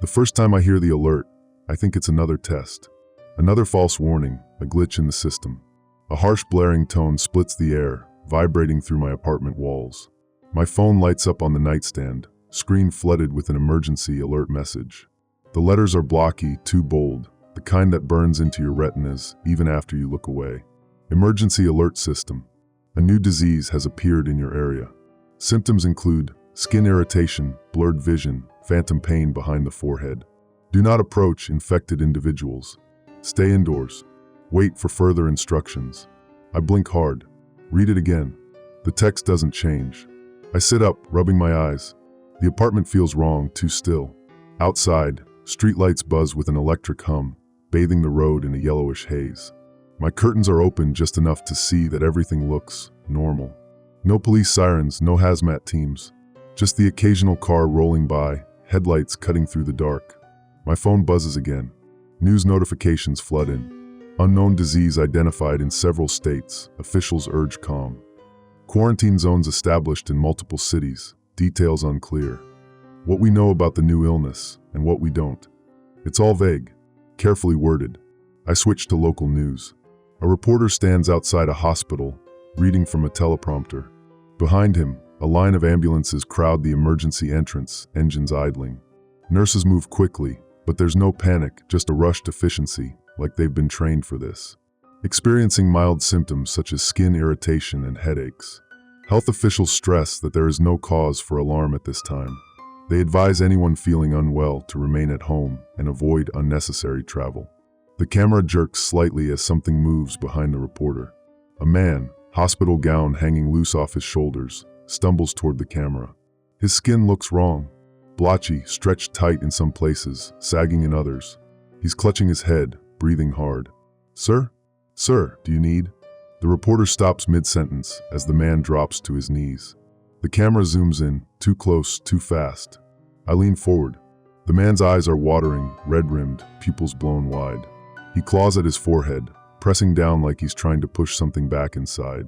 The first time I hear the alert, I think it's another test. Another false warning, a glitch in the system. A harsh blaring tone splits the air, vibrating through my apartment walls. My phone lights up on the nightstand, screen flooded with an emergency alert message. The letters are blocky, too bold, the kind that burns into your retinas even after you look away. Emergency alert system. A new disease has appeared in your area. Symptoms include skin irritation, blurred vision, phantom pain behind the forehead. Do not approach infected individuals. Stay indoors. Wait for further instructions. I blink hard. Read it again. The text doesn't change. I sit up, rubbing my eyes. The apartment feels wrong, too still. Outside, streetlights buzz with an electric hum, bathing the road in a yellowish haze. My curtains are open just enough to see that everything looks normal. No police sirens, no hazmat teams. Just the occasional car rolling by, headlights cutting through the dark. My phone buzzes again. News notifications flood in. Unknown disease identified in several states. Officials urge calm. Quarantine zones established in multiple cities. Details unclear. What we know about the new illness and what we don't. It's all vague, carefully worded. I switch to local news. A reporter stands outside a hospital, reading from a teleprompter. Behind him, a line of ambulances crowd the emergency entrance, engines idling. Nurses move quickly, but there's no panic, just a rushed efficiency, like they've been trained for this. Experiencing mild symptoms such as skin irritation and headaches. Health officials stress that there is no cause for alarm at this time. They advise anyone feeling unwell to remain at home and avoid unnecessary travel. The camera jerks slightly as something moves behind the reporter. A man, hospital gown hanging loose off his shoulders, stumbles toward the camera. His skin looks wrong. Blotchy, stretched tight in some places, sagging in others. He's clutching his head, breathing hard. "Sir? Sir, do you need?" The reporter stops mid-sentence as the man drops to his knees. The camera zooms in, too close, too fast. I lean forward. The man's eyes are watering, red-rimmed, pupils blown wide. He claws at his forehead, pressing down like he's trying to push something back inside.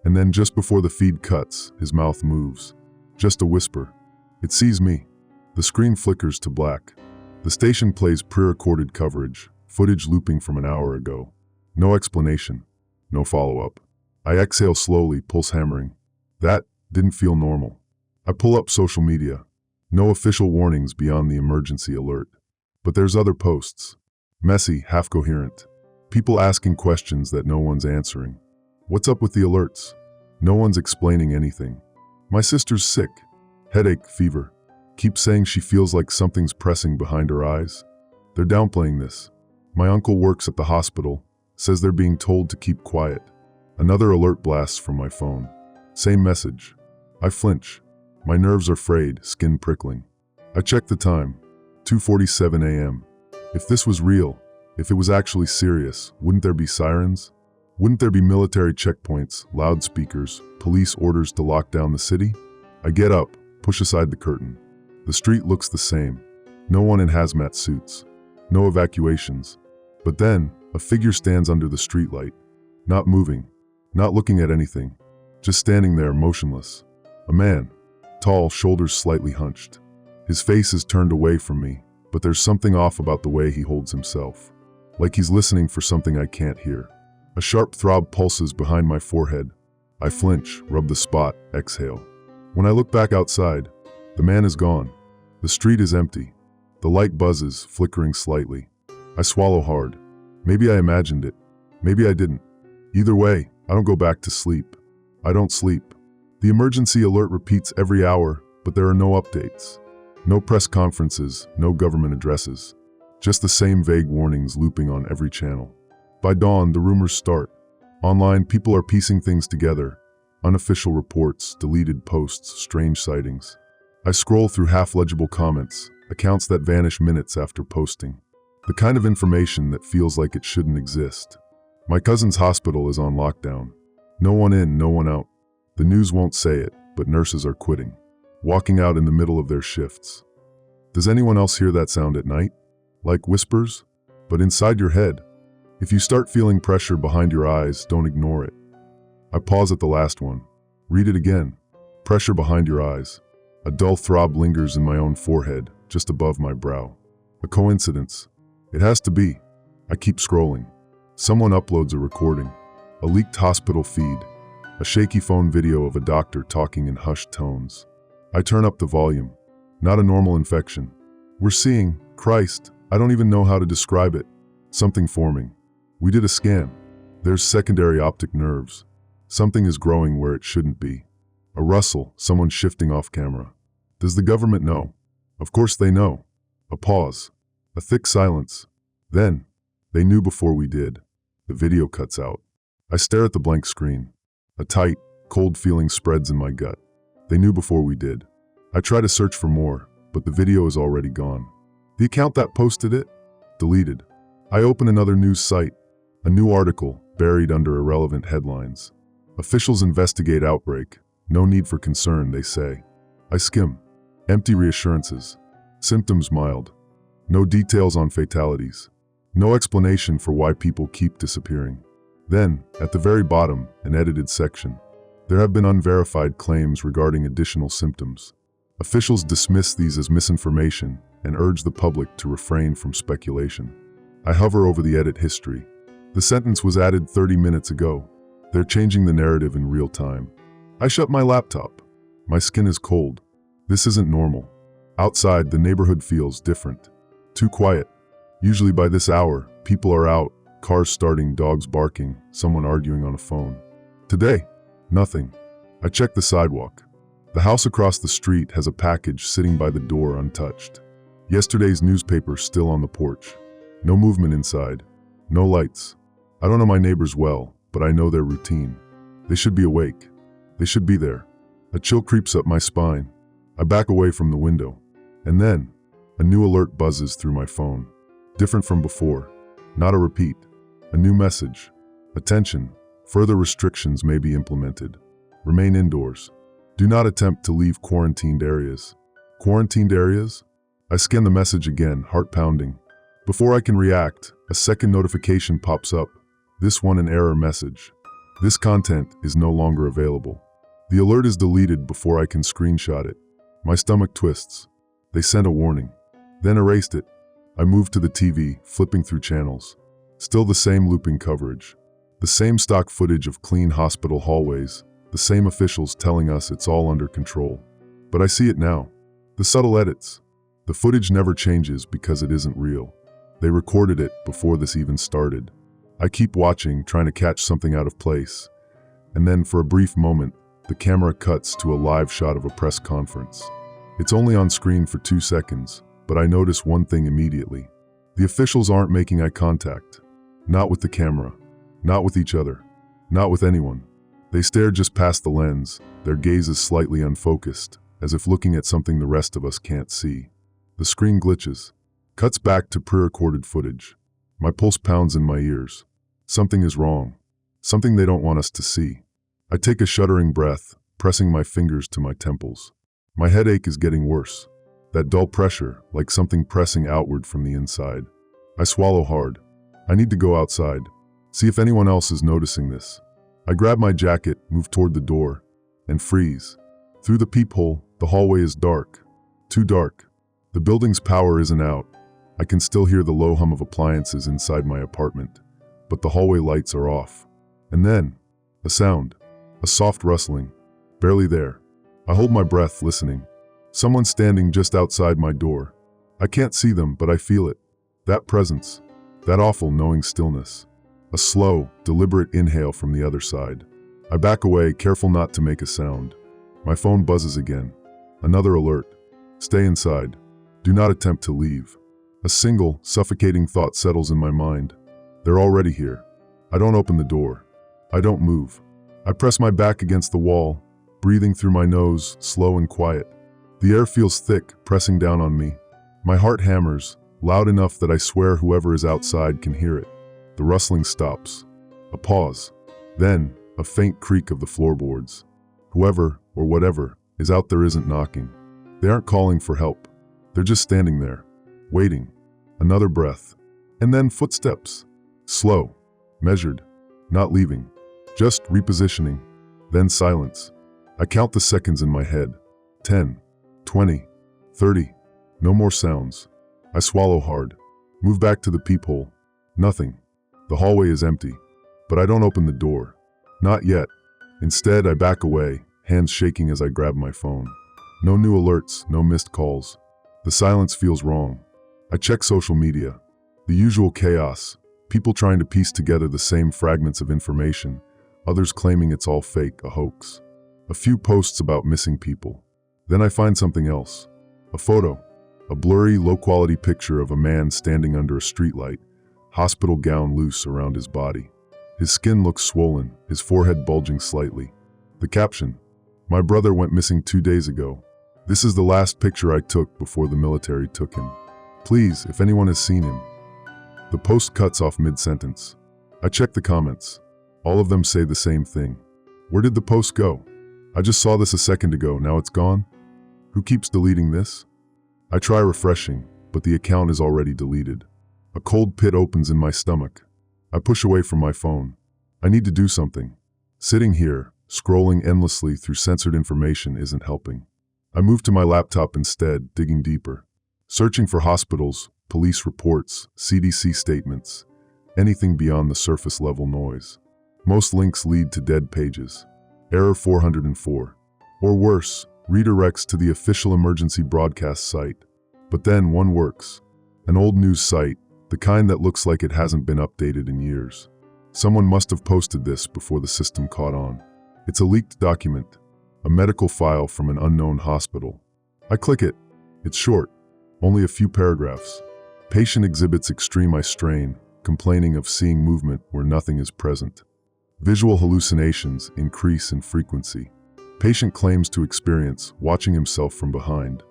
And then just before the feed cuts, his mouth moves. Just a whisper. It sees me. The screen flickers to black. The station plays pre-recorded coverage, footage looping from an hour ago. No explanation. No follow-up. I exhale slowly, pulse hammering. That didn't feel normal. I pull up social media. No official warnings beyond the emergency alert. But there's other posts. Messy, half-coherent. People asking questions that no one's answering. What's up with the alerts? No one's explaining anything. My sister's sick. Headache, fever. Keeps saying she feels like something's pressing behind her eyes. They're downplaying this. My uncle works at the hospital, says they're being told to keep quiet. Another alert blasts from my phone. Same message. I flinch. My nerves are frayed, skin prickling. I check the time. 2:47 a.m. If this was real, if it was actually serious, wouldn't there be sirens? Wouldn't there be military checkpoints, loudspeakers, police orders to lock down the city? I get up, push aside the curtain. The street looks the same. No one in hazmat suits. No evacuations. But then, a figure stands under the streetlight. Not moving. Not looking at anything. Just standing there, motionless. A man. Tall, shoulders slightly hunched. His face is turned away from me, but there's something off about the way he holds himself. Like he's listening for something I can't hear. A sharp throb pulses behind my forehead. I flinch, rub the spot, exhale. When I look back outside, the man is gone. The street is empty. The light buzzes, flickering slightly. I swallow hard. Maybe I imagined it. Maybe I didn't. Either way, I don't go back to sleep. I don't sleep. The emergency alert repeats every hour, but there are no updates. No press conferences, no government addresses. Just the same vague warnings looping on every channel. By dawn, the rumors start. Online, people are piecing things together. Unofficial reports, deleted posts, strange sightings. I scroll through half-legible comments, accounts that vanish minutes after posting. The kind of information that feels like it shouldn't exist. My cousin's hospital is on lockdown. No one in, no one out. The news won't say it, but nurses are quitting. Walking out in the middle of their shifts. Does anyone else hear that sound at night? Like whispers? But inside your head. If you start feeling pressure behind your eyes, don't ignore it. I pause at the last one. Read it again. Pressure behind your eyes. A dull throb lingers in my own forehead, just above my brow. A coincidence? It has to be. I keep scrolling. Someone uploads a recording. A leaked hospital feed. A shaky phone video of a doctor talking in hushed tones. I turn up the volume. Not a normal infection. We're seeing, Christ, I don't even know how to describe it. Something forming. We did a scan. There's secondary optic nerves. Something is growing where it shouldn't be. A rustle, someone shifting off camera. Does the government know? Of course they know. A pause. A thick silence. Then, they knew before we did. The video cuts out. I stare at the blank screen. A tight, cold feeling spreads in my gut. They knew before we did. I try to search for more, but the video is already gone. The account that posted it? Deleted. I open another news site. A new article, buried under irrelevant headlines. Officials investigate outbreak. No need for concern, they say. I skim. Empty reassurances. Symptoms mild. No details on fatalities. No explanation for why people keep disappearing. Then, at the very bottom, an edited section. There have been unverified claims regarding additional symptoms. Officials dismiss these as misinformation and urge the public to refrain from speculation. I hover over the edit history. The sentence was added 30 minutes ago. They're changing the narrative in real time. I shut my laptop. My skin is cold. This isn't normal. Outside, the neighborhood feels different. Too quiet. Usually by this hour, people are out, cars starting, dogs barking, someone arguing on a phone. Today, nothing. I check the sidewalk. The house across the street has a package sitting by the door untouched. Yesterday's newspaper still on the porch. No movement inside. No lights. I don't know my neighbors well, but I know their routine. They should be awake. They should be there. A chill creeps up my spine. I back away from the window. And then, a new alert buzzes through my phone. Different from before. Not a repeat. A new message. Attention. Further restrictions may be implemented. Remain indoors. Do not attempt to leave quarantined areas. Quarantined areas? I scan the message again, heart pounding. Before I can react, a second notification pops up. This one an error message. This content is no longer available. The alert is deleted before I can screenshot it. My stomach twists. They sent a warning. Then erased it. I moved to the TV, flipping through channels. Still the same looping coverage. The same stock footage of clean hospital hallways. The same officials telling us it's all under control. But I see it now. The subtle edits. The footage never changes because it isn't real. They recorded it before this even started. I keep watching, trying to catch something out of place. And then, for a brief moment, the camera cuts to a live shot of a press conference. It's only on screen for 2 seconds, but I notice one thing immediately. The officials aren't making eye contact. Not with the camera. Not with each other. Not with anyone. They stare just past the lens, their gaze is slightly unfocused, as if looking at something the rest of us can't see. The screen glitches. Cuts back to pre-recorded footage. My pulse pounds in my ears. Something is wrong. Something they don't want us to see. I take a shuddering breath, pressing my fingers to my temples. My headache is getting worse. That dull pressure, like something pressing outward from the inside. I swallow hard. I need to go outside. See if anyone else is noticing this. I grab my jacket, move toward the door, and freeze. Through the peephole, the hallway is dark. Too dark. The building's power isn't out. I can still hear the low hum of appliances inside my apartment, but the hallway lights are off. And then, a sound. A soft rustling. Barely there. I hold my breath, listening. Someone standing just outside my door. I can't see them, but I feel it. That presence. That awful, knowing stillness. A slow, deliberate inhale from the other side. I back away, careful not to make a sound. My phone buzzes again. Another alert. Stay inside. Do not attempt to leave. A single, suffocating thought settles in my mind. They're already here. I don't open the door. I don't move. I press my back against the wall, breathing through my nose, slow and quiet. The air feels thick, pressing down on me. My heart hammers, loud enough that I swear whoever is outside can hear it. The rustling stops. A pause. Then, a faint creak of the floorboards. Whoever, or whatever, is out there isn't knocking. They aren't calling for help. They're just standing there, waiting. Another breath. And then footsteps. Slow. Measured. Not leaving. Just repositioning. Then silence. I count the seconds in my head. 10. 20. 30. No more sounds. I swallow hard. Move back to the peephole. Nothing. The hallway is empty. But I don't open the door. Not yet. Instead, I back away, hands shaking as I grab my phone. No new alerts, no missed calls. The silence feels wrong. I check social media. The usual chaos. People trying to piece together the same fragments of information. Others claiming it's all fake, a hoax. A few posts about missing people. Then I find something else. A photo. A blurry, low-quality picture of a man standing under a streetlight, hospital gown loose around his body. His skin looks swollen, his forehead bulging slightly. The caption: "My brother went missing 2 days ago. This is the last picture I took before the military took him. Please, if anyone has seen him." The post cuts off mid-sentence. I check the comments. All of them say the same thing. Where did the post go? I just saw this a second ago, now it's gone? Who keeps deleting this? I try refreshing, but the account is already deleted. A cold pit opens in my stomach. I push away from my phone. I need to do something. Sitting here, scrolling endlessly through censored information isn't helping. I move to my laptop instead, digging deeper. Searching for hospitals, police reports, CDC statements, anything beyond the surface level noise. Most links lead to dead pages. Error 404. Or worse, redirects to the official emergency broadcast site. But then one works. An old news site, the kind that looks like it hasn't been updated in years. Someone must have posted this before the system caught on. It's a leaked document, a medical file from an unknown hospital. I click it. It's short, only a few paragraphs. Patient exhibits extreme eye strain, complaining of seeing movement where nothing is present. Visual hallucinations increase in frequency. Patient claims to experience watching himself from behind.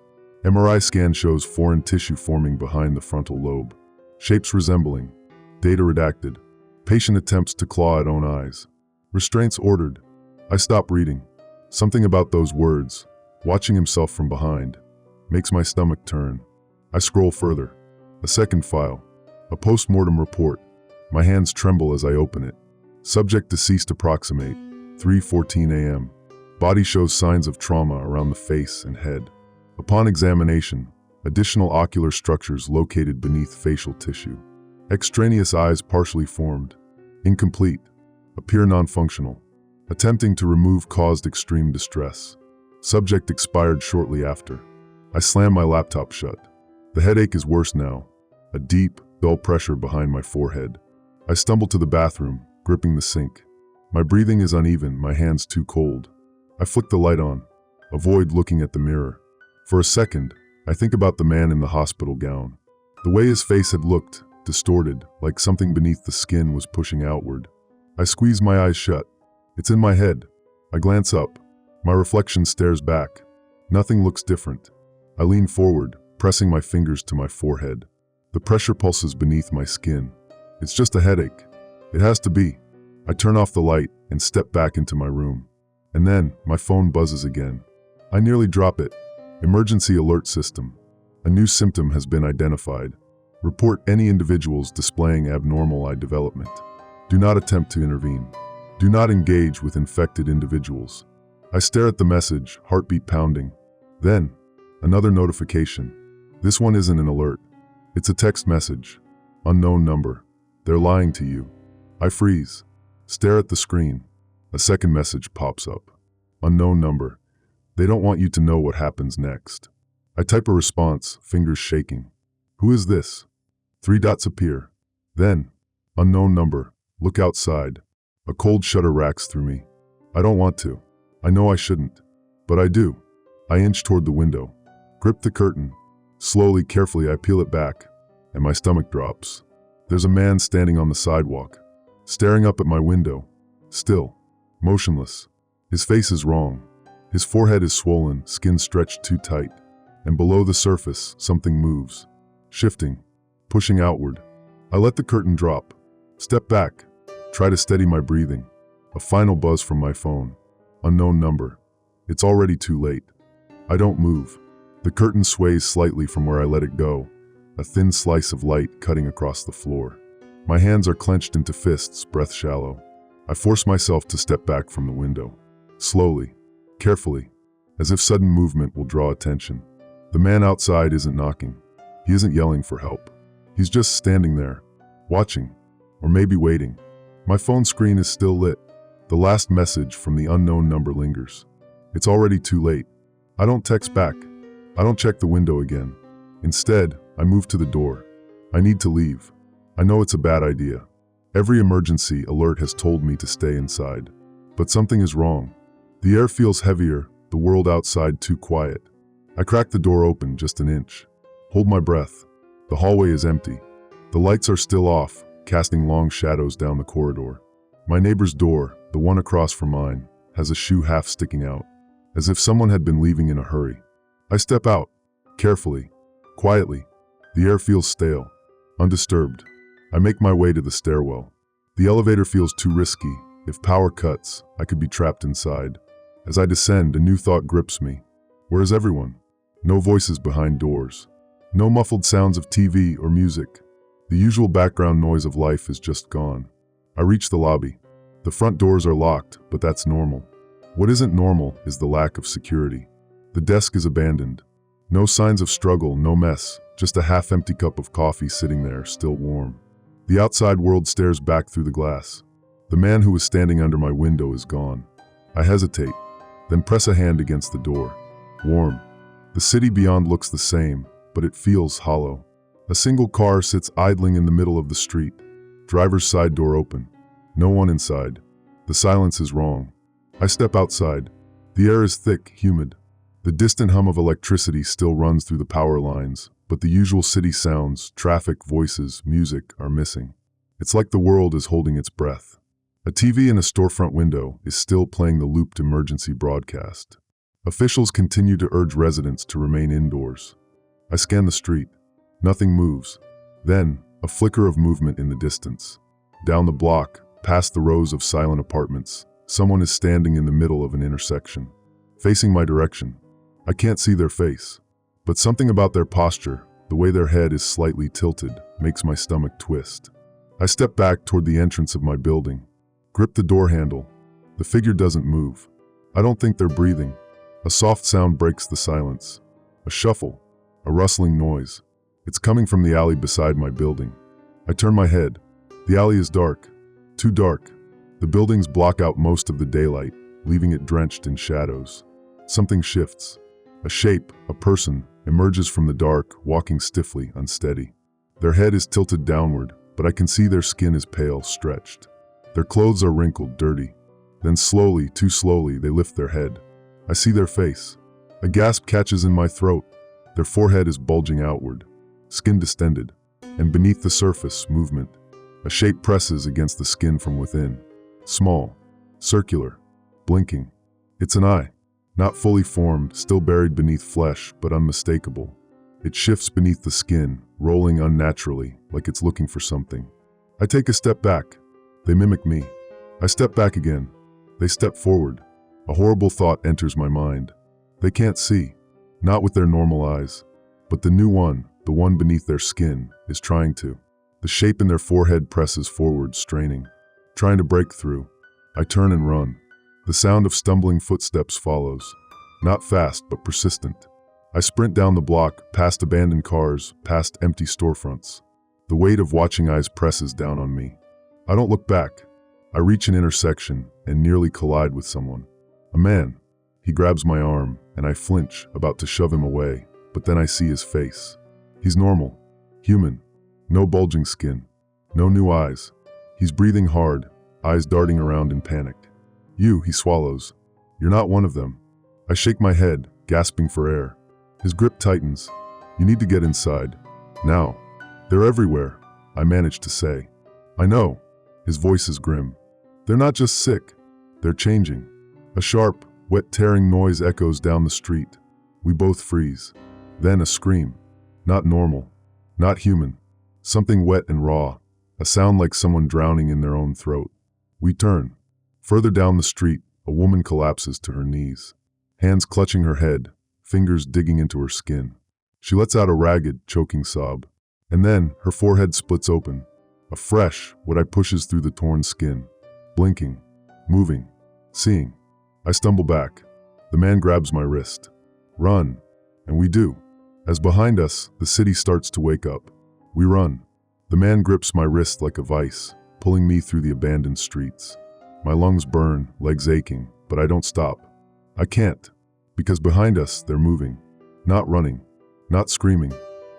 MRI scan shows foreign tissue forming behind the frontal lobe. Shapes resembling. Data redacted. Patient attempts to claw at own eyes. Restraints ordered. I stop reading. Something about those words, watching himself from behind, makes my stomach turn. I scroll further. A second file. A post-mortem report. My hands tremble as I open it. Subject deceased approximate. 3:14 a.m. Body shows signs of trauma around the face and head. Upon examination, additional ocular structures located beneath facial tissue. Extraneous eyes partially formed. Incomplete. Appear non-functional. Attempting to remove caused extreme distress. Subject expired shortly after. I slam my laptop shut. The headache is worse now. A deep, dull pressure behind my forehead. I stumble to the bathroom, gripping the sink. My breathing is uneven, my hands too cold. I flick the light on. Avoid looking at the mirror. For a second, I think about the man in the hospital gown. The way his face had looked, distorted, like something beneath the skin was pushing outward. I squeeze my eyes shut. It's in my head. I glance up. My reflection stares back. Nothing looks different. I lean forward, pressing my fingers to my forehead. The pressure pulses beneath my skin. It's just a headache. It has to be. I turn off the light and step back into my room. And then, my phone buzzes again. I nearly drop it. Emergency alert system. A new symptom has been identified. Report any individuals displaying abnormal eye development. Do not attempt to intervene. Do not engage with infected individuals. I stare at the message, heartbeat pounding. Then, another notification. This one isn't an alert. It's a text message. Unknown number. They're lying to you. I freeze. Stare at the screen. A second message pops up. Unknown number. They don't want you to know what happens next. I type a response, fingers shaking. Who is this? 3 dots appear. Then, unknown number. Look outside. A cold shudder racks through me. I don't want to. I know I shouldn't. But I do. I inch toward the window. Grip the curtain. Slowly, carefully, I peel it back. And my stomach drops. There's a man standing on the sidewalk. Staring up at my window. Still. Motionless. His face is wrong. His forehead is swollen, skin stretched too tight. And below the surface, something moves. Shifting. Pushing outward. I let the curtain drop. Step back. Try to steady my breathing. A final buzz from my phone. Unknown number. It's already too late. I don't move. The curtain sways slightly from where I let it go. A thin slice of light cutting across the floor. My hands are clenched into fists, breath shallow. I force myself to step back from the window. Slowly, carefully, as if sudden movement will draw attention. The man outside isn't knocking. He isn't yelling for help. He's just standing there, watching, or maybe waiting. My phone screen is still lit. The last message from the unknown number lingers. It's already too late. I don't text back. I don't check the window again. Instead, I move to the door. I need to leave. I know it's a bad idea. Every emergency alert has told me to stay inside. But something is wrong. The air feels heavier, the world outside too quiet. I crack the door open just an inch. Hold my breath. The hallway is empty. The lights are still off, casting long shadows down the corridor. My neighbor's door, the one across from mine, has a shoe half sticking out, as if someone had been leaving in a hurry. I step out, carefully, quietly. The air feels stale, undisturbed. I make my way to the stairwell. The elevator feels too risky. If power cuts, I could be trapped inside. As I descend, a new thought grips me. Where is everyone? No voices behind doors. No muffled sounds of TV or music. The usual background noise of life is just gone. I reach the lobby. The front doors are locked, but that's normal. What isn't normal is the lack of security. The desk is abandoned. No signs of struggle, no mess, just a half-empty cup of coffee sitting there, still warm. The outside world stares back through the glass. The man who was standing under my window is gone. I hesitate, then press a hand against the door. Warm. The city beyond looks the same, but it feels hollow. A single car sits idling in the middle of the street. Driver's side door open. No one inside. The silence is wrong. I step outside. The air is thick, humid. The distant hum of electricity still runs through the power lines, but the usual city sounds, traffic, voices, music are missing. It's like the world is holding its breath. A TV in a storefront window is still playing the looped emergency broadcast. Officials continue to urge residents to remain indoors. I scan the street. Nothing moves. Then, a flicker of movement in the distance. Down the block, past the rows of silent apartments, someone is standing in the middle of an intersection, facing my direction. I can't see their face, but something about their posture, the way their head is slightly tilted, makes my stomach twist. I step back toward the entrance of my building, grip the door handle. The figure doesn't move. I don't think they're breathing. A soft sound breaks the silence. A shuffle, a rustling noise. It's coming from the alley beside my building. I turn my head. The alley is dark, too dark. The buildings block out most of the daylight, leaving it drenched in shadows. Something shifts. A shape, a person, emerges from the dark, walking stiffly, unsteady. Their head is tilted downward, but I can see their skin is pale, stretched. Their clothes are wrinkled, dirty. Then slowly, too slowly, they lift their head. I see their face. A gasp catches in my throat. Their forehead is bulging outward, skin distended, and beneath the surface, movement. A shape presses against the skin from within. Small, circular, blinking. It's an eye. Not fully formed, still buried beneath flesh, but unmistakable. It shifts beneath the skin, rolling unnaturally, like it's looking for something. I take a step back. They mimic me. I step back again. They step forward. A horrible thought enters my mind. They can't see, not with their normal eyes. But the new one, the one beneath their skin, is trying to. The shape in their forehead presses forward, straining, trying to break through. I turn and run. The sound of stumbling footsteps follows. Not fast, but persistent. I sprint down the block, past abandoned cars, past empty storefronts. The weight of watching eyes presses down on me. I don't look back. I reach an intersection and nearly collide with someone. A man. He grabs my arm, and I flinch, about to shove him away, but then I see his face. He's normal, human, no bulging skin, no new eyes. He's breathing hard, eyes darting around in panic. You, he swallows. You're not one of them. I shake my head, gasping for air. His grip tightens. You need to get inside. Now. They're everywhere, I manage to say. I know. His voice is grim. They're not just sick. They're changing. A sharp, wet tearing noise echoes down the street. We both freeze. Then a scream. Not normal. Not human. Something wet and raw. A sound like someone drowning in their own throat. We turn. Further down the street, a woman collapses to her knees. Hands clutching her head, fingers digging into her skin. She lets out a ragged, choking sob. And then, her forehead splits open. A fresh, what I pushes through the torn skin. Blinking. Moving. Seeing. I stumble back. The man grabs my wrist. Run. And we do. As behind us, the city starts to wake up. We run. The man grips my wrist like a vice, pulling me through the abandoned streets. My lungs burn, legs aching, but I don't stop. I can't, because behind us, they're moving. Not running, not screaming,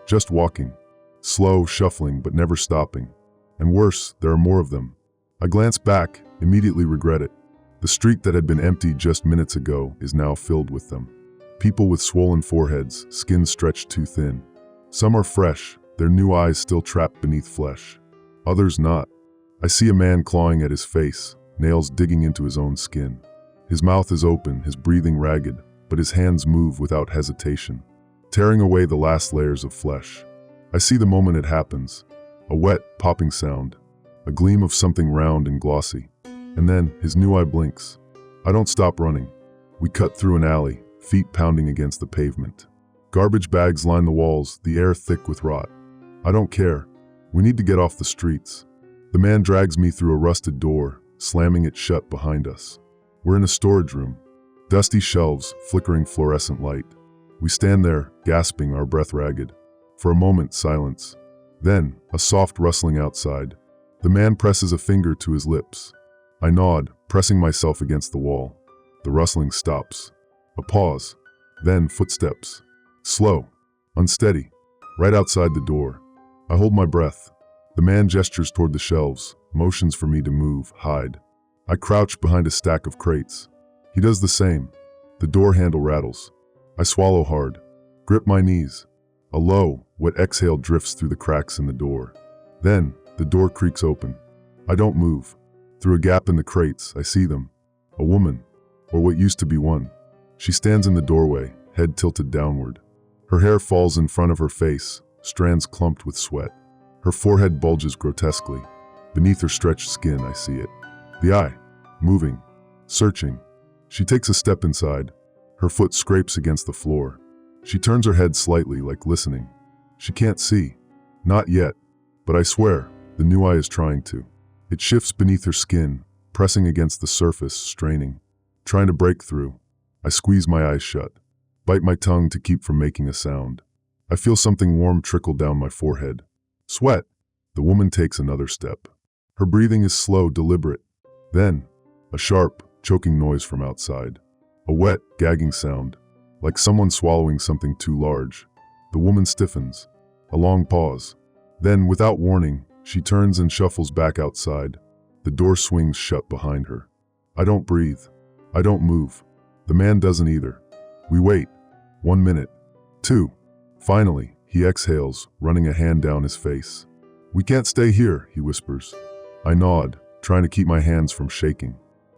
just walking. Slow, shuffling, but never stopping. And worse, there are more of them. I glance back, immediately regret it. The street that had been empty just minutes ago is now filled with them. People with swollen foreheads, skin stretched too thin. Some are fresh, their new eyes still trapped beneath flesh. Others not. I see a man clawing at his face, nails digging into his own skin. His mouth is open, his breathing ragged, but his hands move without hesitation, tearing away the last layers of flesh. I see the moment it happens. A wet, popping sound. A gleam of something round and glossy. And then, his new eye blinks. I don't stop running. We cut through an alley, feet pounding against the pavement. Garbage bags line the walls, the air thick with rot. I don't care. We need to get off the streets. The man drags me through a rusted door, slamming it shut behind us. We're in a storage room. Dusty shelves, flickering fluorescent light. We stand there, gasping, our breath ragged. For a moment, silence. Then, a soft rustling outside. The man presses a finger to his lips. I nod, pressing myself against the wall. The rustling stops. A pause. Then, footsteps. Slow. Unsteady. Right outside the door. I hold my breath. The man gestures toward the shelves, motions for me to move, hide. I crouch behind a stack of crates. He does the same. The door handle rattles. I swallow hard. Grip my knees. A low, wet exhale drifts through the cracks in the door. Then, the door creaks open. I don't move. Through a gap in the crates, I see them. A woman, or what used to be one. She stands in the doorway, head tilted downward. Her hair falls in front of her face, strands clumped with sweat. Her forehead bulges grotesquely. Beneath her stretched skin, I see it. The eye, moving, searching. She takes a step inside. Her foot scrapes against the floor. She turns her head slightly, like listening. She can't see. Not yet. But I swear, the new eye is trying to. It shifts beneath her skin, pressing against the surface, straining. Trying to break through. I squeeze my eyes shut. Bite my tongue to keep from making a sound. I feel something warm trickle down my forehead. Sweat. The woman takes another step. Her breathing is slow, deliberate. Then, a sharp, choking noise from outside. A wet, gagging sound. Like someone swallowing something too large. The woman stiffens. A long pause. Then, without warning, she turns and shuffles back outside. The door swings shut behind her. I don't breathe. I don't move. The man doesn't either. We wait. 1 minute. 2. Finally, he exhales, running a hand down his face. We can't stay here, he whispers. I nod, trying to keep my hands from shaking.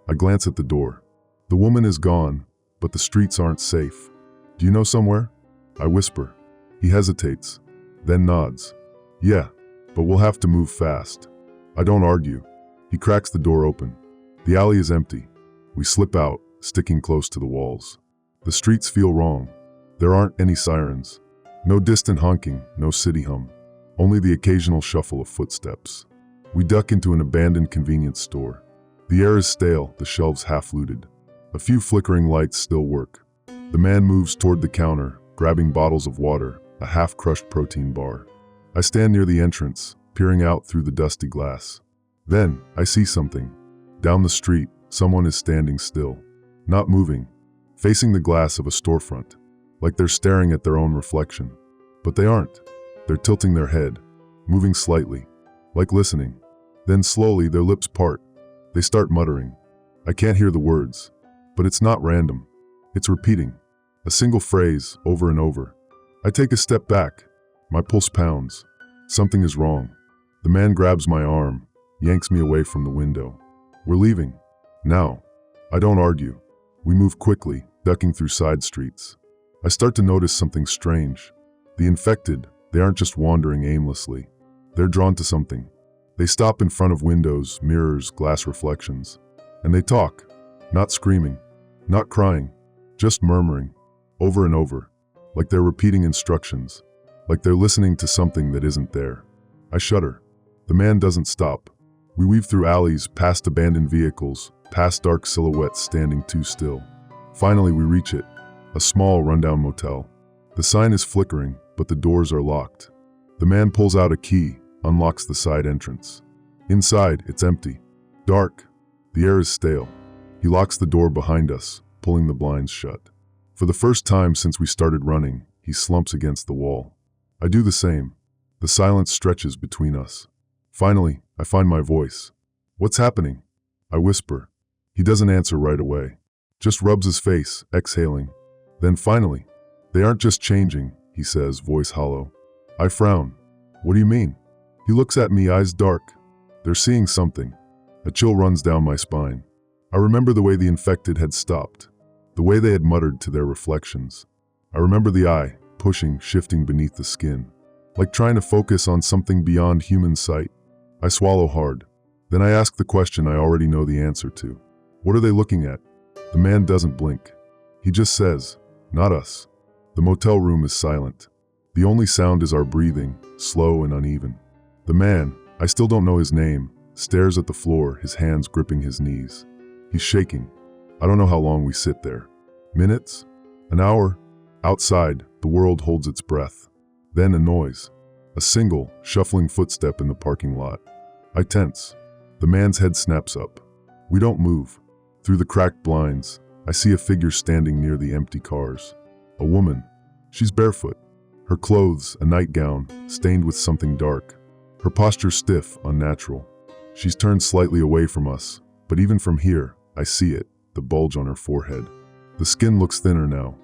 I glance at the door. The woman is gone, but the streets aren't safe. Do you know somewhere? I whisper. He hesitates, then nods. Yeah, but we'll have to move fast. I don't argue. He cracks the door open. The alley is empty. We slip out, sticking close to the walls. The streets feel wrong. There aren't any sirens. No distant honking, no city hum. Only the occasional shuffle of footsteps. We duck into an abandoned convenience store. The air is stale, the shelves half-looted. A few flickering lights still work. The man moves toward the counter, grabbing bottles of water, a half-crushed protein bar. I stand near the entrance, peering out through the dusty glass. Then, I see something. Down the street, someone is standing still. Not moving. Facing the glass of a storefront. Like they're staring at their own reflection. But they aren't. They're tilting their head. Moving slightly. Like listening. Then slowly, their lips part. They start muttering. I can't hear the words. But it's not random. It's repeating. A single phrase, over and over. I take a step back. My pulse pounds. Something is wrong. The man grabs my arm, yanks me away from the window. We're leaving. Now. I don't argue. We move quickly, ducking through side streets. I start to notice something strange. The infected, they aren't just wandering aimlessly. They're drawn to something. They stop in front of windows, mirrors, glass reflections. And they talk. Not screaming. Not crying. Just murmuring. Over and over. Like they're repeating instructions. Like they're listening to something that isn't there. I shudder. The man doesn't stop. We weave through alleys, past abandoned vehicles, past dark silhouettes standing too still. Finally, we reach it. A small, rundown motel. The sign is flickering, but the doors are locked. The man pulls out a key, unlocks the side entrance. Inside, it's empty. Dark. The air is stale. He locks the door behind us, pulling the blinds shut. For the first time since we started running, he slumps against the wall. I do the same. The silence stretches between us. Finally, I find my voice. "What's happening?" I whisper. He doesn't answer right away. Just rubs his face, exhaling. Then finally, "They aren't just changing," he says, voice hollow. I frown. "What do you mean?" He looks at me, eyes dark. "They're seeing something." A chill runs down my spine. I remember the way the infected had stopped, the way they had muttered to their reflections. I remember the eye, pushing, shifting beneath the skin, like trying to focus on something beyond human sight. I swallow hard. Then I ask the question I already know the answer to. "What are they looking at?" The man doesn't blink. He just says, "Not us." The motel room is silent. The only sound is our breathing, slow and uneven. The man, I still don't know his name, stares at the floor, his hands gripping his knees. He's shaking. I don't know how long we sit there. Minutes? An hour? Outside, the world holds its breath. Then a noise. A single, shuffling footstep in the parking lot. I tense. The man's head snaps up. We don't move. Through the cracked blinds, I see a figure standing near the empty cars. A woman. She's barefoot. Her clothes, a nightgown, stained with something dark. Her posture stiff, unnatural. She's turned slightly away from us, but even from here, I see it, the bulge on her forehead. The skin looks thinner now,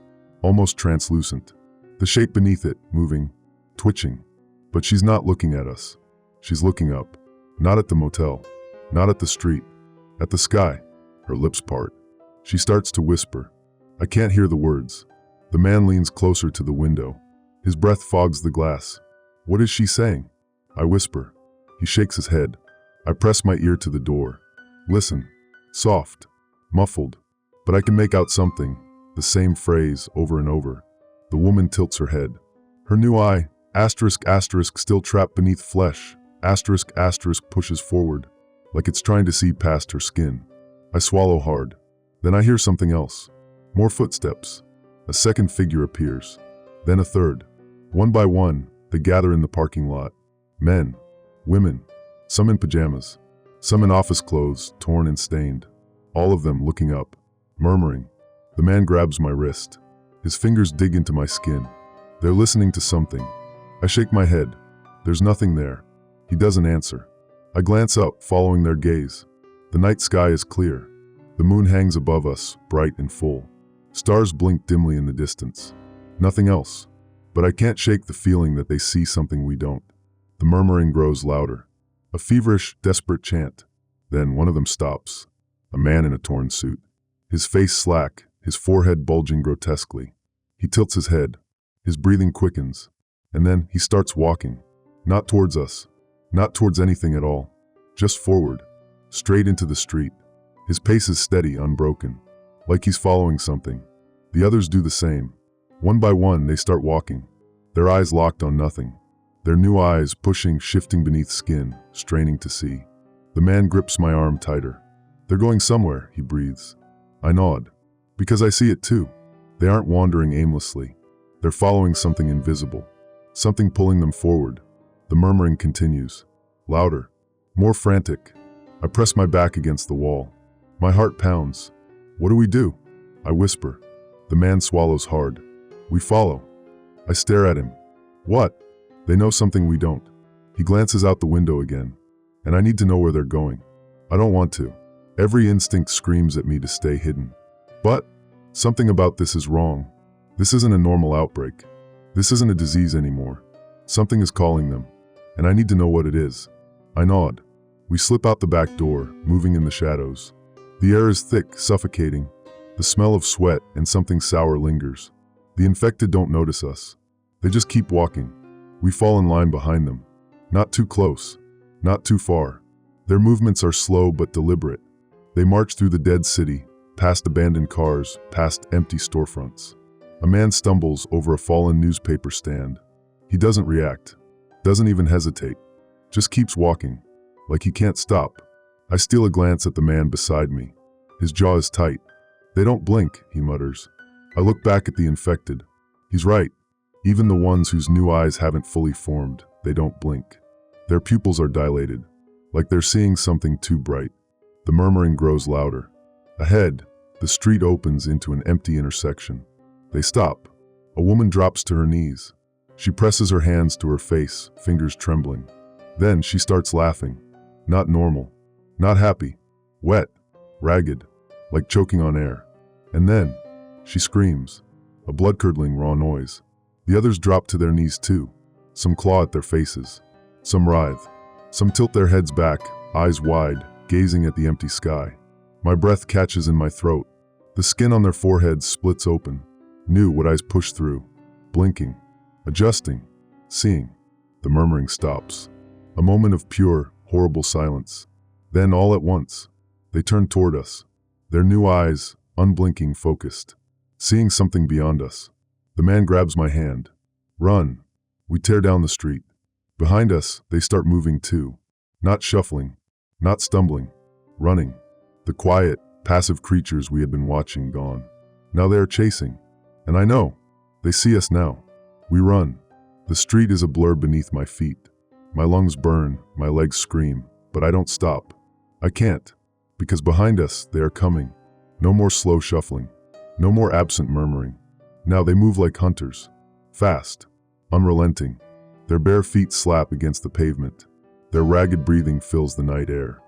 almost translucent. The shape beneath it, moving, twitching. But she's not looking at us. She's looking up. Not at the motel. Not at the street. At the sky. Her lips part. She starts to whisper. I can't hear the words. The man leans closer to the window. His breath fogs the glass. What is she saying? I whisper. He shakes his head. I press my ear to the door. Listen. Soft. Muffled. But I can make out something. The same phrase over and over. The woman tilts her head. Her new eye, asterisk asterisk, still trapped beneath flesh, asterisk asterisk, pushes forward, like it's trying to see past her skin. I swallow hard. Then I hear something else. More footsteps. A second figure appears. Then a third. One by one, they gather in the parking lot. Men. Women. Some in pajamas. Some in office clothes, torn and stained. All of them looking up, murmuring. The man grabs my wrist. His fingers dig into my skin. They're listening to something. I shake my head. There's nothing there. He doesn't answer. I glance up, following their gaze. The night sky is clear. The moon hangs above us, bright and full. Stars blink dimly in the distance. Nothing else. But I can't shake the feeling that they see something we don't. The murmuring grows louder. A feverish, desperate chant. Then one of them stops. A man in a torn suit. His face slack, his forehead bulging grotesquely. He tilts his head. His breathing quickens. And then he starts walking. Not towards us. Not towards anything at all. Just forward. Straight into the street. His pace is steady, unbroken. Like he's following something. The others do the same. One by one, they start walking. Their eyes locked on nothing. Their new eyes pushing, shifting beneath skin, straining to see. The man grips my arm tighter. They're going somewhere, he breathes. I nod. Because I see it too. They aren't wandering aimlessly. They're following something invisible. Something pulling them forward. The murmuring continues. Louder. More frantic. I press my back against the wall. My heart pounds. What do we do? I whisper. The man swallows hard. We follow. I stare at him. What? They know something we don't. He glances out the window again. And I need to know where they're going. I don't want to. Every instinct screams at me to stay hidden. But something about this is wrong. This isn't a normal outbreak. This isn't a disease anymore. Something is calling them. And I need to know what it is. I nod. We slip out the back door, moving in the shadows. The air is thick, suffocating. The smell of sweat and something sour lingers. The infected don't notice us. They just keep walking. We fall in line behind them. Not too close. Not too far. Their movements are slow but deliberate. They march through the dead city, past abandoned cars, past empty storefronts. A man stumbles over a fallen newspaper stand. He doesn't react. Doesn't even hesitate. Just keeps walking. Like he can't stop. I steal a glance at the man beside me. His jaw is tight. They don't blink, he mutters. I look back at the infected. He's right. Even the ones whose new eyes haven't fully formed, they don't blink. Their pupils are dilated, like they're seeing something too bright. The murmuring grows louder. Ahead, the street opens into an empty intersection. They stop. A woman drops to her knees. She presses her hands to her face, fingers trembling. Then she starts laughing. Not normal. Not happy. Wet. Ragged. Like choking on air. And then, she screams. A blood-curdling raw noise. The others drop to their knees too. Some claw at their faces. Some writhe. Some tilt their heads back, eyes wide, gazing at the empty sky. My breath catches in my throat. The skin on their foreheads splits open. New what eyes push through. Blinking. Adjusting. Seeing. The murmuring stops. A moment of pure, horrible silence. Then all at once, they turn toward us. Their new eyes, unblinking, focused. Seeing something beyond us. The man grabs my hand. Run. We tear down the street. Behind us, they start moving too. Not shuffling. Not stumbling. Running. The quiet, passive creatures we had been watching gone. Now they are chasing. And I know. They see us now. We run. The street is a blur beneath my feet. My lungs burn, my legs scream, but I don't stop. I can't. Because behind us, they are coming. No more slow shuffling. No more absent murmuring. Now they move like hunters. Fast. Unrelenting. Their bare feet slap against the pavement. Their ragged breathing fills the night air.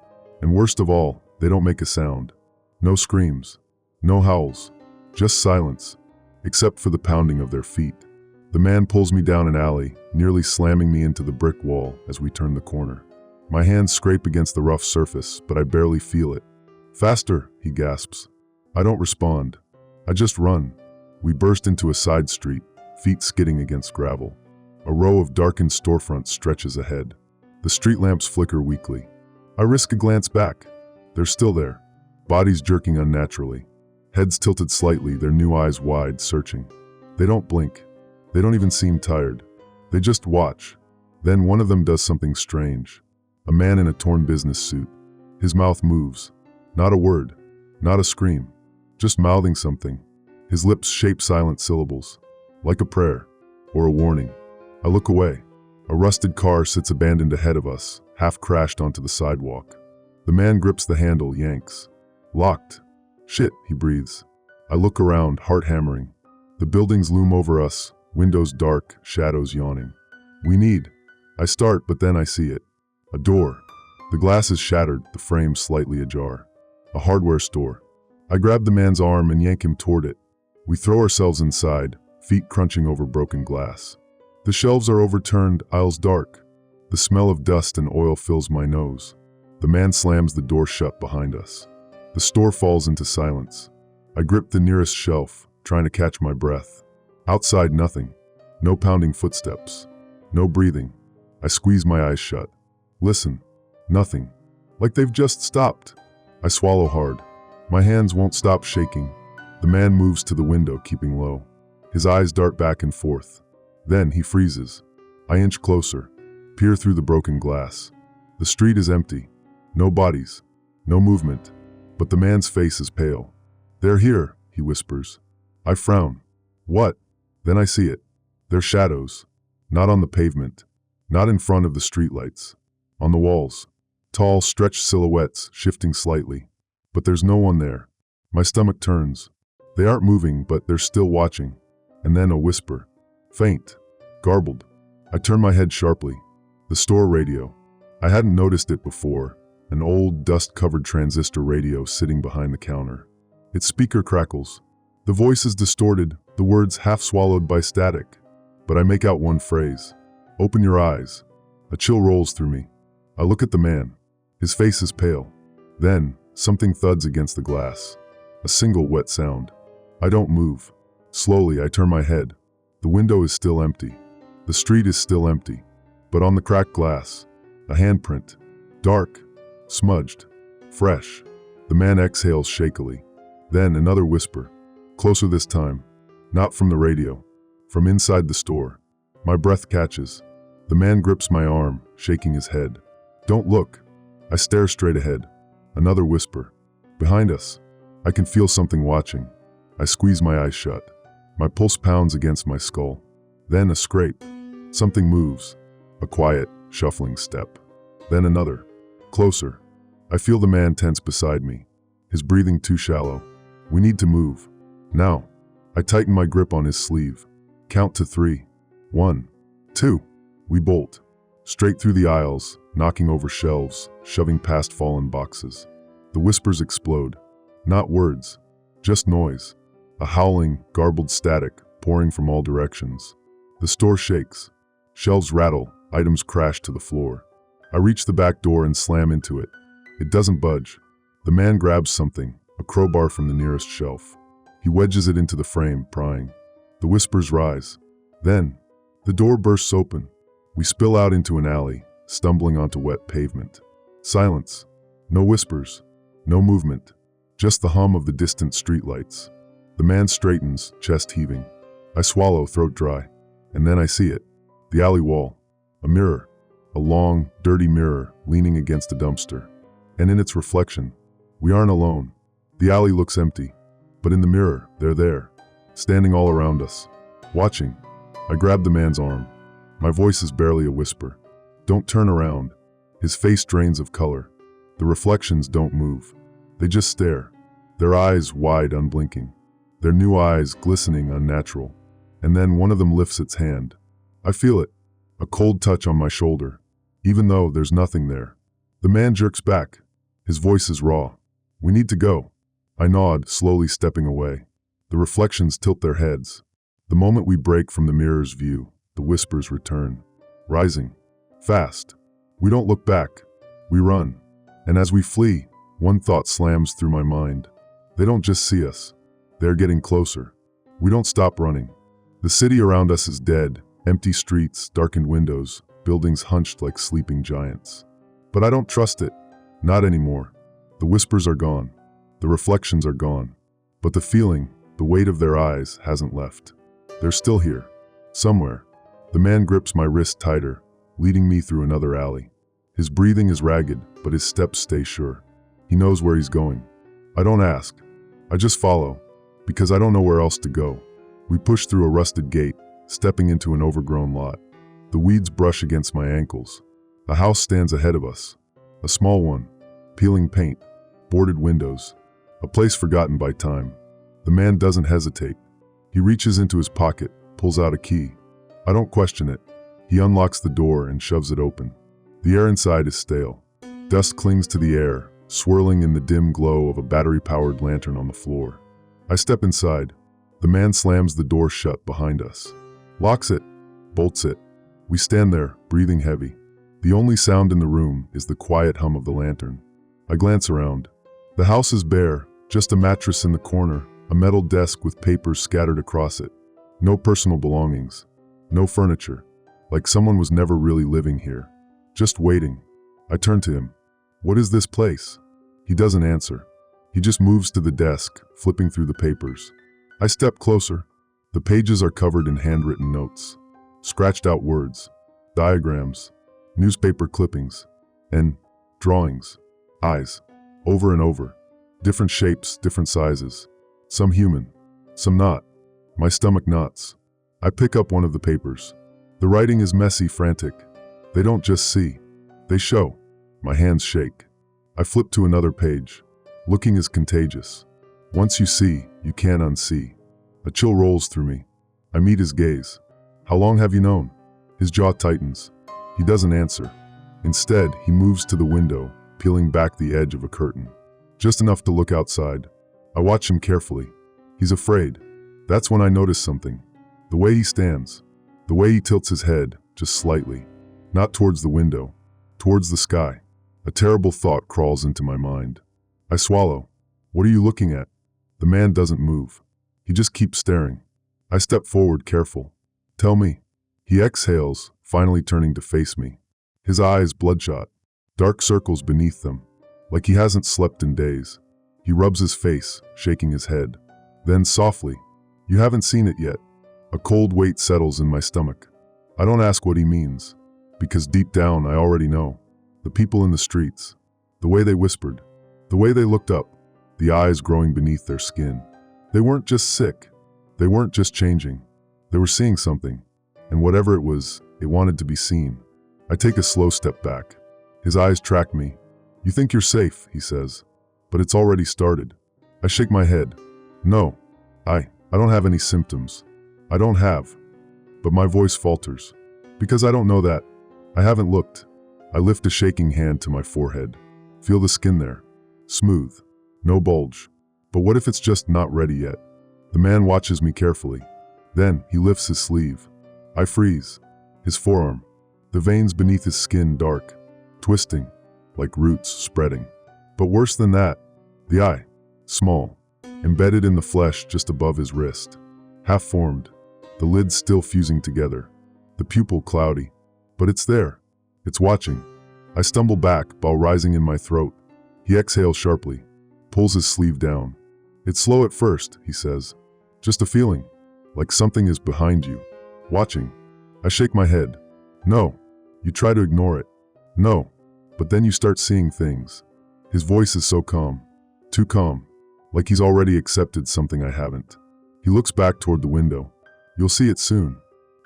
And worst of all, they don't make a sound. No screams. No howls. Just silence. Except for the pounding of their feet. The man pulls me down an alley, nearly slamming me into the brick wall as we turn the corner. My hands scrape against the rough surface, but I barely feel it. Faster, he gasps. I don't respond. I just run. We burst into a side street, feet skidding against gravel. A row of darkened storefronts stretches ahead. The street lamps flicker weakly. I risk a glance back. They're still there. Bodies jerking unnaturally. Heads tilted slightly, their new eyes wide, searching. They don't blink. They don't even seem tired. They just watch. Then one of them does something strange. A man in a torn business suit. His mouth moves. Not a word. Not a scream. Just mouthing something. His lips shape silent syllables. Like a prayer. Or a warning. I look away. A rusted car sits abandoned ahead of us, half crashed onto the sidewalk. The man grips the handle, yanks. Locked. Shit, he breathes. I look around, heart hammering. The buildings loom over us, windows dark, shadows yawning. We need. I start, but then I see it. A door. The glass is shattered, the frame slightly ajar. A hardware store. I grab the man's arm and yank him toward it. We throw ourselves inside, feet crunching over broken glass. The shelves are overturned, aisles dark. The smell of dust and oil fills my nose. The man slams the door shut behind us. The store falls into silence. I grip the nearest shelf, trying to catch my breath. Outside, nothing. No pounding footsteps. No breathing. I squeeze my eyes shut. Listen. Nothing. Like they've just stopped. I swallow hard. My hands won't stop shaking. The man moves to the window, keeping low. His eyes dart back and forth. Then he freezes. I inch closer, peer through the broken glass. The street is empty. No bodies. No movement. But the man's face is pale. They're here, he whispers. I frown. What? Then I see it. They're shadows. Not on the pavement. Not in front of the streetlights. On the walls. Tall, stretched silhouettes, shifting slightly. But there's no one there. My stomach turns. They aren't moving, but they're still watching. And then a whisper. Faint. Garbled. I turn my head sharply. The store radio. I hadn't noticed it before. An old, dust-covered transistor radio sitting behind the counter. Its speaker crackles. The voice is distorted, the words half-swallowed by static. But I make out one phrase. Open your eyes. A chill rolls through me. I look at the man. His face is pale. Then, something thuds against the glass. A single wet sound. I don't move. Slowly, I turn my head. The window is still empty. The street is still empty. But on the cracked glass, a handprint. Dark. Smudged. Fresh. The man exhales shakily. Then another whisper. Closer this time. Not from the radio. From inside the store. My breath catches. The man grips my arm, shaking his head. Don't look. I stare straight ahead. Another whisper. Behind us. I can feel something watching. I squeeze my eyes shut. My pulse pounds against my skull. Then a scrape. Something moves. A quiet, shuffling step. Then another. Closer. I feel the man tense beside me. His breathing too shallow. We need to move. Now. I tighten my grip on his sleeve. Count to 3. 1, 2. We bolt. Straight through the aisles, knocking over shelves, shoving past fallen boxes. The whispers explode. Not words. Just noise. A howling, garbled static pouring from all directions. The store shakes. Shelves rattle, items crash to the floor. I reach the back door and slam into it. It doesn't budge. The man grabs something, a crowbar from the nearest shelf. He wedges it into the frame, prying. The whispers rise. Then, the door bursts open. We spill out into an alley, stumbling onto wet pavement. Silence. No whispers. No movement. Just the hum of the distant streetlights. The man straightens, chest heaving. I swallow, throat dry. And then I see it. The alley wall. A mirror. A long, dirty mirror leaning against a dumpster. And in its reflection, we aren't alone. The alley looks empty. But in the mirror, they're there. Standing all around us. Watching. I grab the man's arm. My voice is barely a whisper. Don't turn around. His face drains of color. The reflections don't move. They just stare. Their eyes wide, unblinking. Their new eyes glistening, unnatural. And then one of them lifts its hand. I feel it. A cold touch on my shoulder. Even though there's nothing there. The man jerks back. His voice is raw. We need to go. I nod, slowly stepping away. The reflections tilt their heads. The moment we break from the mirror's view, the whispers return. Rising. Fast. We don't look back. We run. And as we flee, one thought slams through my mind. They don't just see us. They're getting closer. We don't stop running. The city around us is dead. Empty streets, darkened windows, buildings hunched like sleeping giants. But I don't trust it. Not anymore. The whispers are gone. The reflections are gone. But the feeling, the weight of their eyes, hasn't left. They're still here. Somewhere. The man grips my wrist tighter, leading me through another alley. His breathing is ragged, but his steps stay sure. He knows where he's going. I don't ask. I just follow, because I don't know where else to go. We push through a rusted gate, stepping into an overgrown lot. The weeds brush against my ankles. A house stands ahead of us. A small one. Peeling paint. Boarded windows. A place forgotten by time. The man doesn't hesitate. He reaches into his pocket, pulls out a key. I don't question it. He unlocks the door and shoves it open. The air inside is stale. Dust clings to the air, swirling in the dim glow of a battery-powered lantern on the floor. I step inside. The man slams the door shut behind us. Locks it. Bolts it. We stand there, breathing heavy. The only sound in the room is the quiet hum of the lantern. I glance around. The house is bare, just a mattress in the corner, a metal desk with papers scattered across it. No personal belongings. No furniture. Like someone was never really living here. Just waiting. I turn to him. What is this place? He doesn't answer. He just moves to the desk, flipping through the papers. I step closer. The pages are covered in handwritten notes. Scratched out words. Diagrams. Newspaper clippings. And drawings. Eyes. Over and over. Different shapes, different sizes. Some human. Some not. My stomach knots. I pick up one of the papers. The writing is messy, frantic. They don't just see. They show. My hands shake. I flip to another page. Looking is contagious. Once you see, you can't unsee. A chill rolls through me. I meet his gaze. How long have you known? His jaw tightens. He doesn't answer. Instead, he moves to the window, peeling back the edge of a curtain. Just enough to look outside. I watch him carefully. He's afraid. That's when I notice something. The way he stands. The way he tilts his head, just slightly. Not towards the window. Towards the sky. A terrible thought crawls into my mind. I swallow. What are you looking at? The man doesn't move. He just keeps staring. I step forward, careful. Tell me. He exhales, finally turning to face me. His eyes bloodshot. Dark circles beneath them. Like he hasn't slept in days. He rubs his face, shaking his head. Then softly. You haven't seen it yet. A cold weight settles in my stomach. I don't ask what he means. Because deep down I already know. The people in the streets. The way they whispered. The way they looked up. The eyes growing beneath their skin. They weren't just sick. They weren't just changing. They were seeing something. And whatever it was, it wanted to be seen. I take a slow step back. His eyes track me. "You think you're safe," he says. "But it's already started." I shake my head. "No, I don't have any symptoms. I don't have." But my voice falters. "Because I don't know that. I haven't looked." I lift a shaking hand to my forehead. Feel the skin there. Smooth. No bulge. But what if it's just not ready yet? The man watches me carefully. Then he lifts his sleeve. I freeze. His forearm. The veins beneath his skin dark, twisting, like roots spreading. But worse than that, the eye. Small. Embedded in the flesh just above his wrist. Half formed. The lids still fusing together. The pupil cloudy. But it's there. It's watching. I stumble back, ball rising in my throat. He exhales sharply. Pulls his sleeve down. "It's slow at first," he says. "Just a feeling. Like something is behind you. Watching." I shake my head. "No." You try to ignore it. "No." But then you start seeing things. His voice is so calm. Too calm. Like he's already accepted something I haven't. He looks back toward the window. "You'll see it soon."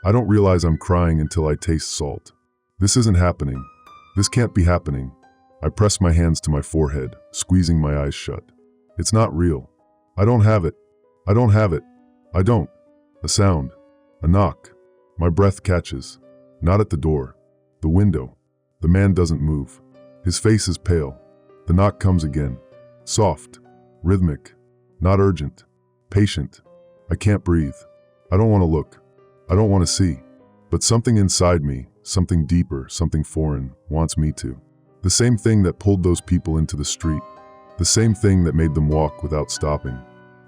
I don't realize I'm crying until I taste salt. This isn't happening. This can't be happening. I press my hands to my forehead, squeezing my eyes shut. It's not real. I don't have it. I don't have it. I don't. A sound. A knock. My breath catches. Not at the door. The window. The man doesn't move. His face is pale. The knock comes again. Soft. Rhythmic. Not urgent. Patient. I can't breathe. I don't want to look. I don't want to see. But something inside me, something deeper, something foreign, wants me to. The same thing that pulled those people into the street. The same thing that made them walk without stopping.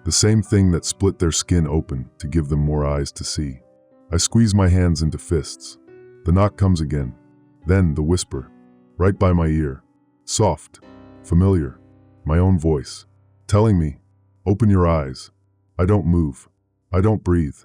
The same thing that split their skin open to give them more eyes to see. I squeeze my hands into fists. The knock comes again. Then the whisper. Right by my ear. Soft. Familiar. My own voice. Telling me, "Open your eyes." I don't move. I don't breathe.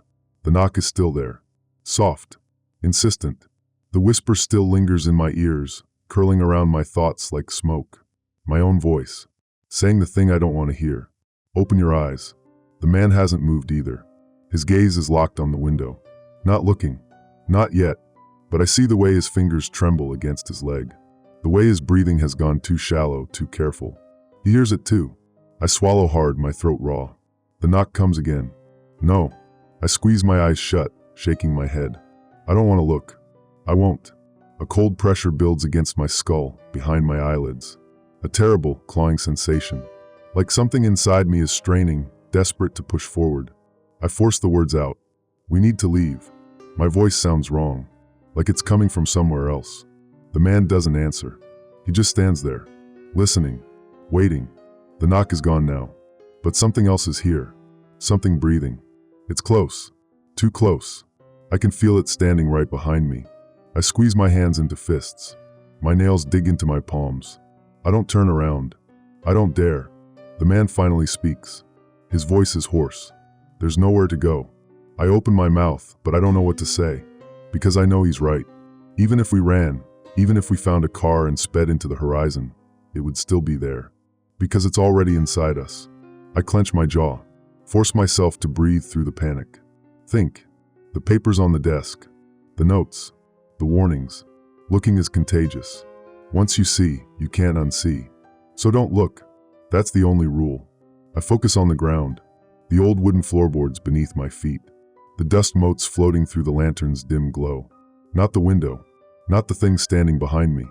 The knock is still there. Soft. Insistent. The whisper still lingers in my ears, curling around my thoughts like smoke. My own voice. Saying the thing I don't want to hear. "Open your eyes." The man hasn't moved either. His gaze is locked on the window. Not looking. Not yet. But I see the way his fingers tremble against his leg. The way his breathing has gone too shallow, too careful. He hears it too. I swallow hard, my throat raw. The knock comes again. No. I squeeze my eyes shut, shaking my head. I don't want to look. I won't. A cold pressure builds against my skull, behind my eyelids. A terrible, clawing sensation. Like something inside me is straining, desperate to push forward. I force the words out. "We need to leave." My voice sounds wrong, like it's coming from somewhere else. The man doesn't answer. He just stands there, listening, waiting. The knock is gone now. But something else is here. Something breathing. It's close. Too close. I can feel it standing right behind me. I squeeze my hands into fists. My nails dig into my palms. I don't turn around. I don't dare. The man finally speaks. His voice is hoarse. There's nowhere to go. I open my mouth, but I don't know what to say. Because I know he's right. Even if we ran, even if we found a car and sped into the horizon, it would still be there. Because it's already inside us. I clench my jaw. Force myself to breathe through the panic. Think. The papers on the desk. The notes. The warnings. Looking is contagious. Once you see, you can't unsee. So don't look. That's the only rule. I focus on the ground. The old wooden floorboards beneath my feet. The dust motes floating through the lantern's dim glow. Not the window. Not the thing standing behind me.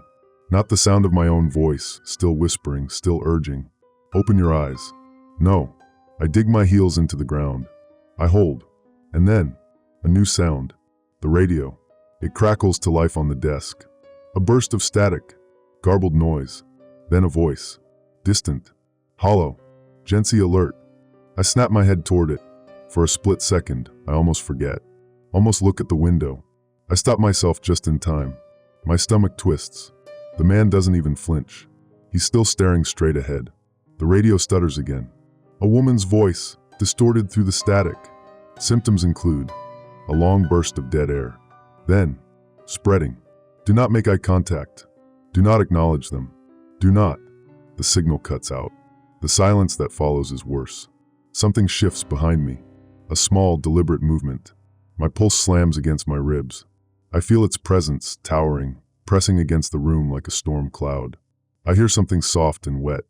Not the sound of my own voice, still whispering, still urging. Open your eyes. No. I dig my heels into the ground. I hold. And then, a new sound. The radio. It crackles to life on the desk. A burst of static. Garbled noise. Then a voice. Distant. Hollow. Gently alert. I snap my head toward it. For a split second, I almost forget. Almost look at the window. I stop myself just in time. My stomach twists. The man doesn't even flinch. He's still staring straight ahead. The radio stutters again. A woman's voice, distorted through the static. Symptoms include a long burst of dead air. Then, spreading. Do not make eye contact. Do not acknowledge them. Do not. The signal cuts out. The silence that follows is worse. Something shifts behind me. A small, deliberate movement. My pulse slams against my ribs. I feel its presence, towering, pressing against the room like a storm cloud. I hear something soft and wet,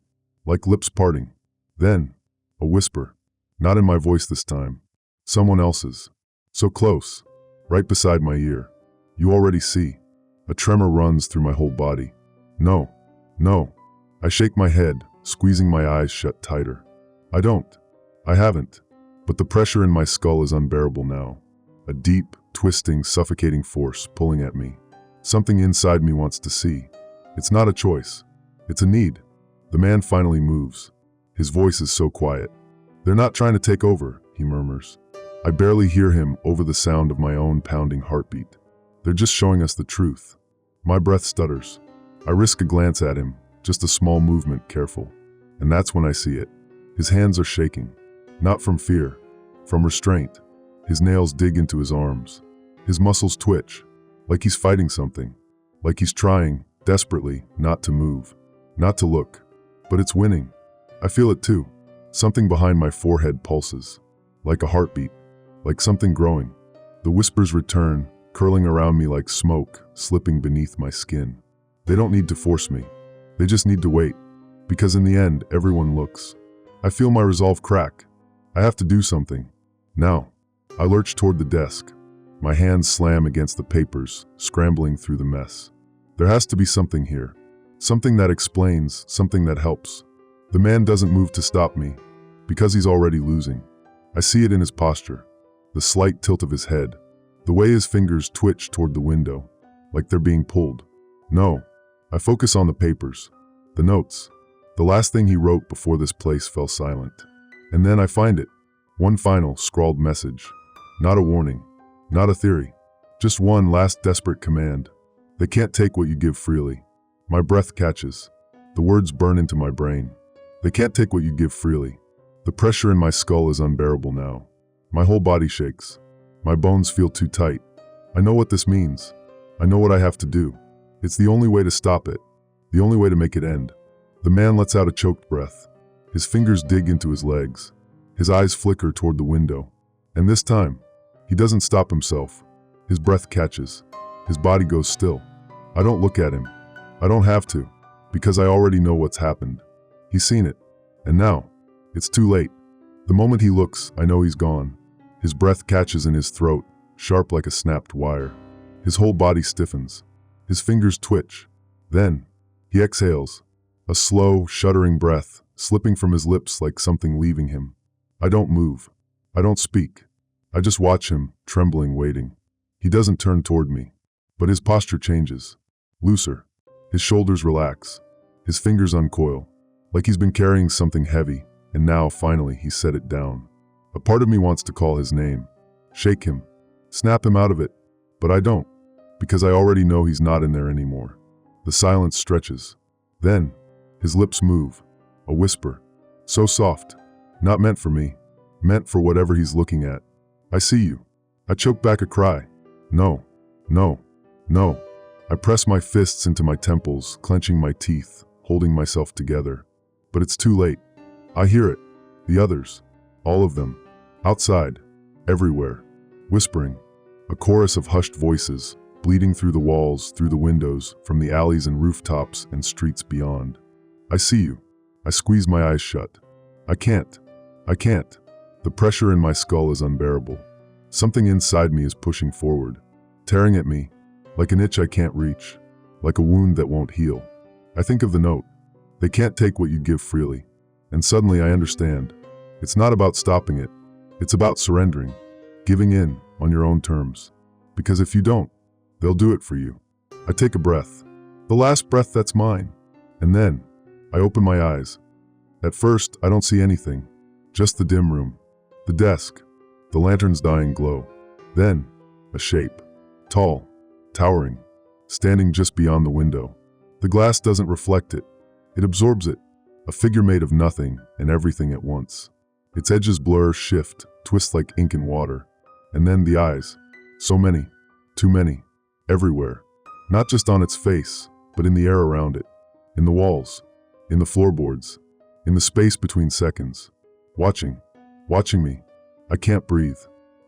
like lips parting. Then, a whisper. Not in my voice this time. Someone else's. So close, right beside my ear. You already see. A tremor runs through my whole body. No, no. I shake my head, squeezing my eyes shut tighter. I haven't. But the pressure in my skull is unbearable now. A deep, twisting, suffocating force pulling at me. Something inside me wants to see. It's not a choice. It's a need. The man finally moves. His voice is so quiet. They're not trying to take over, he murmurs. I barely hear him over the sound of my own pounding heartbeat. They're just showing us the truth. My breath stutters. I risk a glance at him, just a small movement, careful. And that's when I see it. His hands are shaking. Not from fear, from restraint. His nails dig into his arms. His muscles twitch, like he's fighting something. Like he's trying, desperately, not to move, not to look. But it's winning. I feel it too. Something behind my forehead pulses. Like a heartbeat. Like something growing. The whispers return, curling around me like smoke, slipping beneath my skin. They don't need to force me. They just need to wait. Because in the end, everyone looks. I feel my resolve crack. I have to do something. Now. I lurch toward the desk. My hands slam against the papers, scrambling through the mess. There has to be something here. Something that explains, something that helps. The man doesn't move to stop me, because he's already losing. I see it in his posture. The slight tilt of his head. The way his fingers twitch toward the window, like they're being pulled. No. I focus on the papers. The notes. The last thing he wrote before this place fell silent. And then I find it. One final, scrawled message. Not a warning. Not a theory. Just one last desperate command. They can't take what you give freely. My breath catches. The words burn into my brain. They can't take what you give freely. The pressure in my skull is unbearable now. My whole body shakes. My bones feel too tight. I know what this means. I know what I have to do. It's the only way to stop it. The only way to make it end. The man lets out a choked breath. His fingers dig into his legs. His eyes flicker toward the window. And this time, he doesn't stop himself. His breath catches. His body goes still. I don't look at him. I don't have to, because I already know what's happened. He's seen it. And now, it's too late. The moment he looks, I know he's gone. His breath catches in his throat, sharp like a snapped wire. His whole body stiffens. His fingers twitch. Then, he exhales. A slow, shuddering breath, slipping from his lips like something leaving him. I don't move. I don't speak. I just watch him, trembling, waiting. He doesn't turn toward me. But his posture changes. Looser. His shoulders relax. His fingers uncoil. Like he's been carrying something heavy, and now, finally, he set it down. A part of me wants to call his name. Shake him. Snap him out of it. But I don't. Because I already know he's not in there anymore. The silence stretches. Then, his lips move. A whisper. So soft. Not meant for me. Meant for whatever he's looking at. I see you. I choke back a cry. No. No. No. I press my fists into my temples, clenching my teeth, holding myself together. But it's too late. I hear it. The others. All of them. Outside. Everywhere. Whispering. A chorus of hushed voices, bleeding through the walls, through the windows, from the alleys and rooftops and streets beyond. I see you. I squeeze my eyes shut. I can't. I can't. The pressure in my skull is unbearable. Something inside me is pushing forward, tearing at me, like an itch I can't reach, like a wound that won't heal. I think of the note. They can't take what you give freely. And suddenly I understand. It's not about stopping it. It's about surrendering, giving in on your own terms. Because if you don't, they'll do it for you. I take a breath. The last breath that's mine. And then, I open my eyes. At first, I don't see anything. Just the dim room, the desk, the lantern's dying glow. Then, a shape. Tall, towering, standing just beyond the window. The glass doesn't reflect it. It absorbs it. A figure made of nothing and everything at once. Its edges blur, shift, twist like ink in water. And then the eyes. So many. Too many. Everywhere. Not just on its face, but in the air around it. In the walls. In the floorboards. In the space between seconds. Watching me. I can't breathe.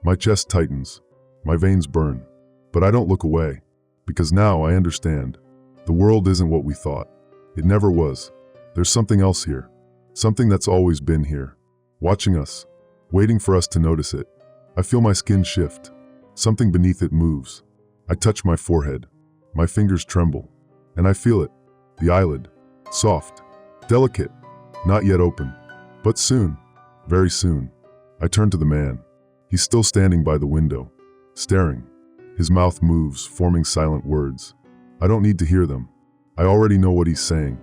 My chest tightens. My veins burn. But I don't look away, because now I understand. The world isn't what we thought. It never was. There's something else here. Something that's always been here. Watching us. Waiting for us to notice it. I feel my skin shift. Something beneath it moves. I touch my forehead. My fingers tremble. And I feel it. The eyelid. Soft. Delicate. Not yet open. But soon. Very soon. I turn to the man. He's still standing by the window. Staring. His mouth moves, forming silent words. I don't need to hear them. I already know what he's saying.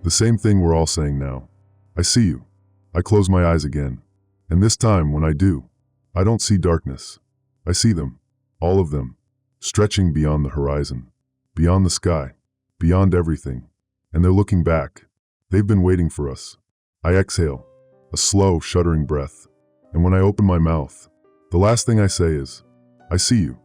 The same thing we're all saying now. I see you. I close my eyes again. And this time, when I do, I don't see darkness. I see them. All of them. Stretching beyond the horizon. Beyond the sky. Beyond everything. And they're looking back. They've been waiting for us. I exhale. A slow, shuddering breath. And when I open my mouth, the last thing I say is, I see you.